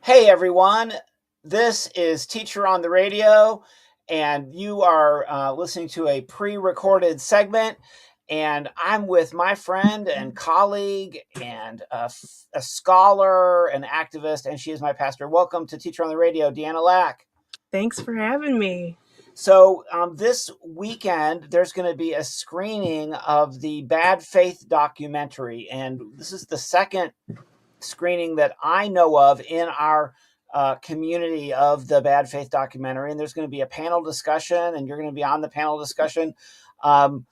Hey everyone, this is Teacher on the Radio, and you are listening to a pre recorded segment. And I'm with my friend and colleague and a scholar, an activist, and she is my pastor. Welcome to Teacher on the Radio, Deanna Lack. Thanks for having me. So, this weekend, there's going to be a screening of the Bad Faith documentary, and this is the second screening that I know of in our community of the Bad Faith documentary. And there's going to be a panel discussion, and you're going to be on the panel discussion. Um,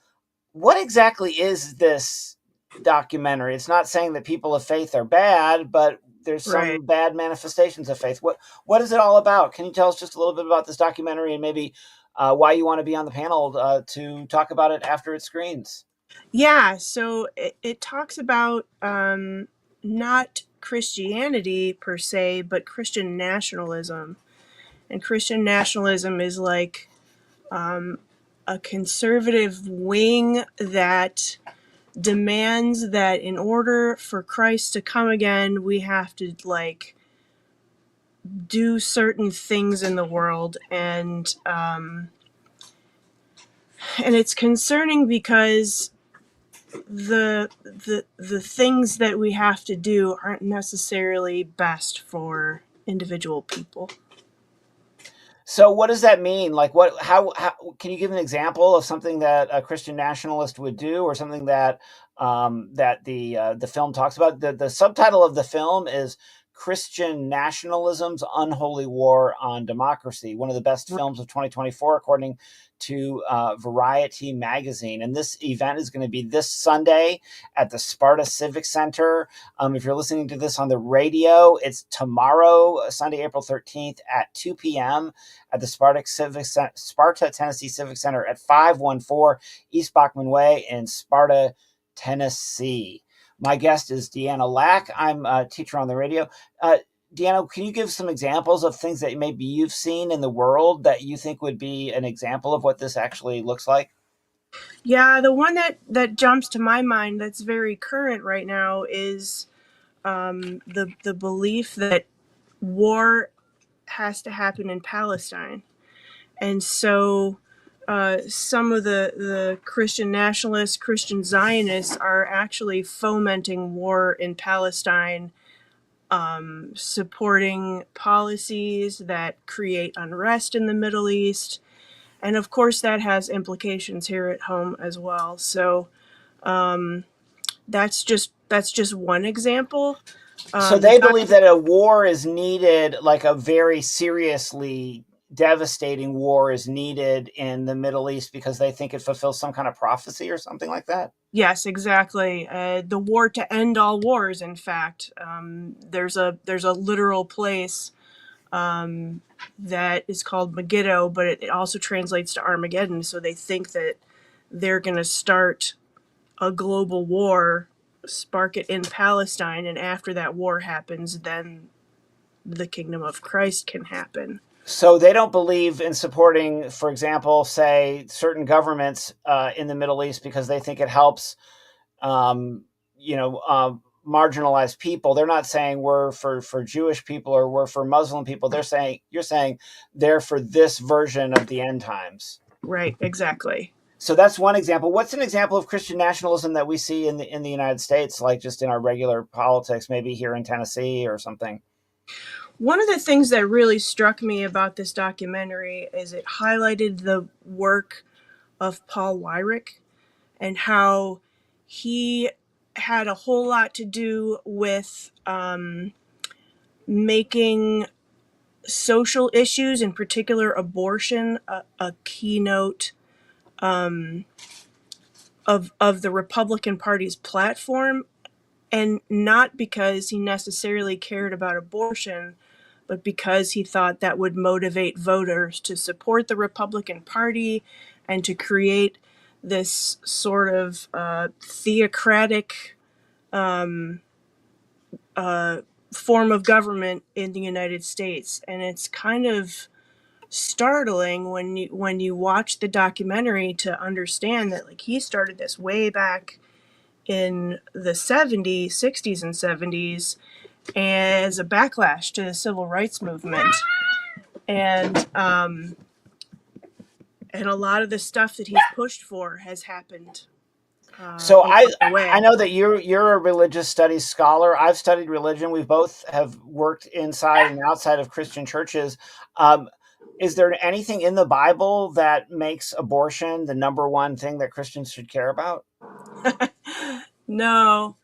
what exactly is this documentary? It's not saying that people of faith are bad, but there's Right. some bad manifestations of faith. What is it all about? Can you tell us just a little bit about this documentary and maybe why you want to be on the panel to talk about it after it screens? Yeah, so it talks about not Christianity per se, but Christian nationalism. And Christian nationalism is like a conservative wing that demands that in order for Christ to come again, we have to do certain things in the world. And it's concerning because the things that we have to do aren't necessarily best for individual people. So what does that mean? Like how can you give an example of something that a Christian nationalist would do or something that that the film talks about? The subtitle of the film is Christian Nationalism's Unholy War on Democracy, one of the best films of 2024 according to Variety magazine. And this event is going to be this Sunday at the Sparta Civic Center. If you're listening to this on the radio, it's tomorrow, Sunday, April 13th at 2 p.m. at the Sparta, Tennessee Civic Center at 514 East Bachman Way in Sparta, Tennessee. My guest is Deanna Lack. I'm a teacher on the radio. Deanna, can you give some examples of things that maybe you've seen in the world that you think would be an example of what this actually looks like? Yeah, the one that jumps to my mind that's very current right now is the belief that war has to happen in Palestine. And so some of the Christian nationalists, Christian Zionists are actually fomenting war in Palestine, supporting policies that create unrest in the Middle East. And of course, that has implications here at home as well. So that's just one example. So The they doc- believe that a war is needed, like a very seriously devastating war is needed in the Middle East because they think it fulfills some kind of prophecy or something like that. yes, exactly. The war to end all wars. In fact, there's a literal place that is called Megiddo, but it also translates to Armageddon. So they think that they're going to start a global war, spark it in Palestine, and after that war happens, then the kingdom of Christ can happen. So they don't believe in supporting, for example, say certain governments in the Middle East because they think it helps, um, you know, marginalized people. They're not saying we're for Jewish people or we're for Muslim people. They're saying you're saying they're for this version of the end times. Right, exactly. So that's one example. What's an example of Christian nationalism that we see in the United States, like just in our regular politics, maybe here in Tennessee or something? One of the things that really struck me about this documentary is it highlighted the work of Paul Weyrich and how he had a whole lot to do with making social issues, in particular abortion, a keynote of the Republican Party's platform, and not because he necessarily cared about abortion, but because he thought that would motivate voters to support the Republican Party and to create this sort of theocratic form of government in the United States. And it's kind of startling when you watch the documentary to understand that like he started this way back in the 70s, 60s and 70s, as a backlash to the civil rights movement. And and a lot of the stuff that he's pushed for has happened So along the I way. know that you're a religious studies scholar. I've studied religion. We both have worked inside and outside of Christian churches. Um, is there anything in the Bible that makes abortion the number one thing that Christians should care about? No.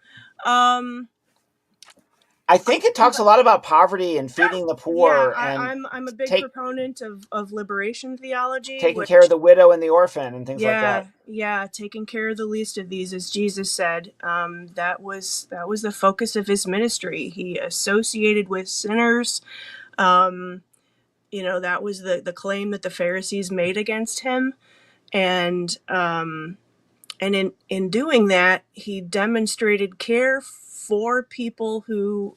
Um, I think it talks a lot about poverty and feeding the yeah, poor and I'm a big take proponent of liberation theology, taking care of which the widow and the orphan and things like that. yeah, taking care of the least of these, as Jesus said. That was the focus of his ministry. He associated with sinners. Um, that was the claim that the Pharisees made against him, and in doing that, he demonstrated care for people who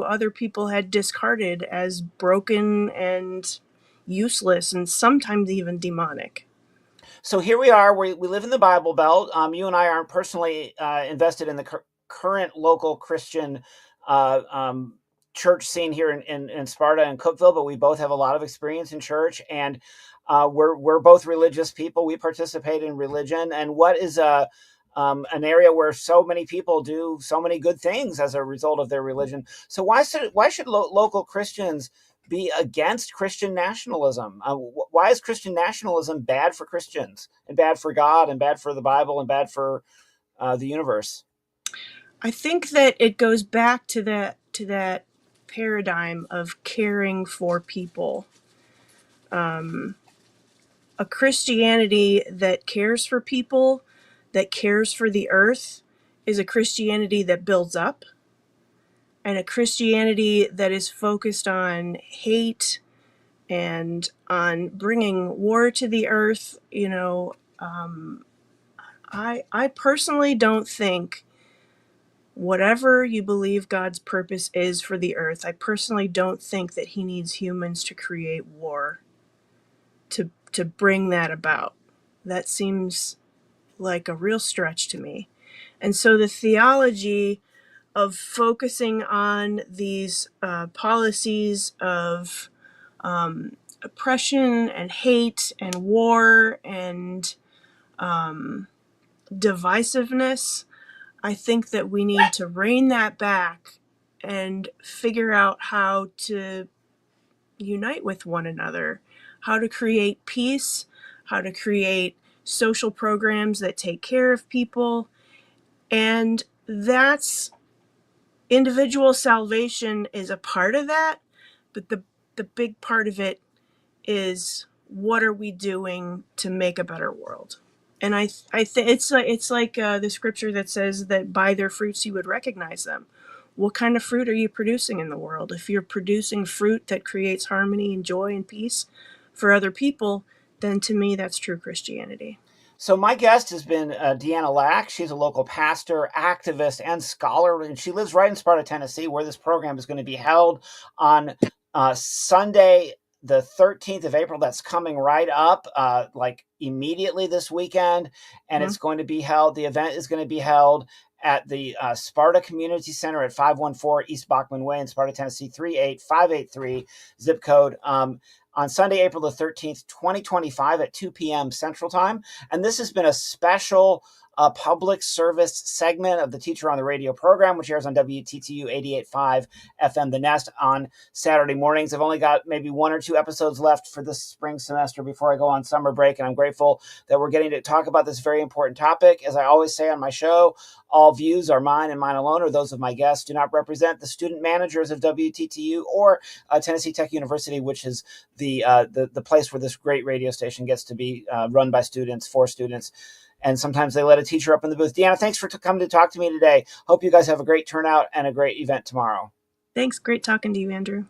other people had discarded as broken and useless, and sometimes even demonic. So here we are. We live in the Bible Belt. You and I aren't personally invested in the current local Christian uh, um, church scene here in Sparta and Cookville, but we both have a lot of experience in church, and we're both religious people. We participate in religion, and what is an area where so many people do so many good things as a result of their religion. So why should local Christians be against Christian nationalism? Why is Christian nationalism bad for Christians and bad for God and bad for the Bible and bad for the universe? I think that it goes back to that paradigm of caring for people. A Christianity that cares for people, that cares for the earth, is a Christianity that builds up, and a Christianity that is focused on hate and on bringing war to the earth. I personally don't think, whatever you believe God's purpose is for the earth, I personally don't think that he needs humans to create war to bring that about. That seems like a real stretch to me. And so the theology of focusing on these policies of oppression and hate and war and divisiveness, I think that we need to rein that back and figure out how to unite with one another, how to create peace, how to create social programs that take care of people. And that's individual salvation is a part of that, but the big part of it is, what are we doing to make a better world? And I think it's like the scripture that says that by their fruits you would recognize them. What kind of fruit are you producing in the world? If you're producing fruit that creates harmony and joy and peace for other people, then to me that's true Christianity. So my guest has been Deanna Lack. She's a local pastor, activist, and scholar, and she lives right in Sparta, Tennessee, where this program is going to be held on Sunday, the 13th of April. That's coming right up, like immediately this weekend, and Mm-hmm. it's going to be held. The event is going to be held at the Sparta Community Center at 514 East Bachman Way in Sparta, Tennessee, 38583, zip code. On Sunday, April the 13th, 2025 at 2 p.m. Central Time. And this has been a special public service segment of the Teacher on the Radio program, which airs on WTTU 88.5 FM The Nest on Saturday mornings. I've only got maybe one or two episodes left for this spring semester before I go on summer break, and I'm grateful that we're getting to talk about this very important topic. As I always say on my show, all views are mine and mine alone, or those of my guests, do not represent the student managers of WTTU or Tennessee Tech University, which is the place where this great radio station gets to be run by students, for students. And sometimes they let a teacher up in the booth. Deanna, thanks for coming to talk to me today. Hope you guys have a great turnout and a great event tomorrow. Thanks. Great talking to you, Andrew.